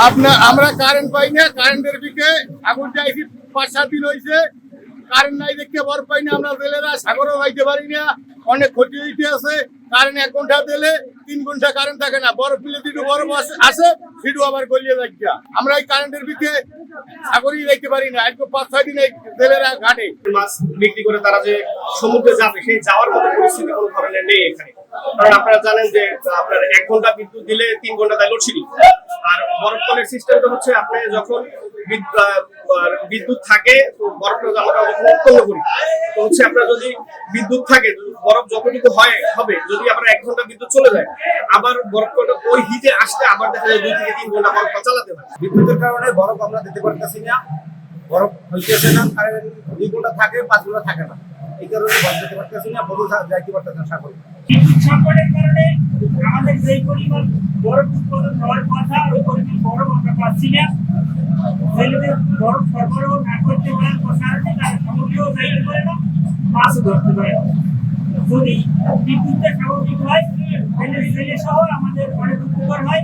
আমরা কারেন্ট পাই না, কারেন্টের দিকে আগুন চাইছি 5-7 দিন হয়েছে, কারেন্ট নাই দেখে বরফ পাই না। আমরা জেলেরা সাগরও যাইতে পারি না, অনেক ক্ষতি হইতে আছে। কারেন্ট 1 ঘন্টা দিলে 3 ঘন্টা কারেন্ট থাকে না, বরফ দিলে দুটো বরফ আসে সেটু আবার গলিয়ে যাচ্ছে। আমরা এই কারেন্টের দিকে সাগরই যাইতে পারি না, আজকে 5-6 দিন এই জেলেরা ঘাটে মাছ বিক্রি করে তারা যে সমুদ্রে যাবে, সেই যাওয়ার মতো পরিস্থিতি কোনো ধরনের নেই এখানে। কারণ আপনারা জানেন যে আপনার 1 ঘন্টা বিদ্যুৎ দিলে 3 ঘন্টা তাই লোডশেডিং। আর বরফকলের সিস্টেমটা হচ্ছে আপনি যখন বিদ্যুৎ থাকে, বরফটা আমরা যখন উৎপন্ন করি, তো হচ্ছে আপনার যদি বিদ্যুৎ থাকে, বরফ যতটুকু হবে, যদি আপনার 1 ঘন্টা বিদ্যুৎ চলে যায়, আবার বরফটা ওই হিটে আসতে আবার দেখা যায় 2 থেকে 3 ঘন্টা বরফটা চালাতে হয়। বিদ্যুতের কারণে বরফ আমরা দিতে পারতেছি না, বরফ হইতেছে না, কারণ 2 ঘন্টা থাকে, 5 ঘন্টা থাকে না। এই কারণে বরফ দিতে পারতেছি না, বড় যাইতে পারতেছে না সাগরে। বিদ্যুৎ সংকটের কারণে আমাদের যেই পরিমাণ বরফ উৎপাদন হওয়ার কথা, ওই পরিমাণ বরফ আমরা পাচ্ছি না। জেলেদের বরফ সরবরাহ না করতে পারার কারণে তারা সমুদ্রেও যাইতে পারে না, মাছও ধরতে পারে না। যদি বিদ্যুৎটা স্বাভাবিক হয়, তাহলে জেলে সহ আমাদের অনেক উপকার হয়।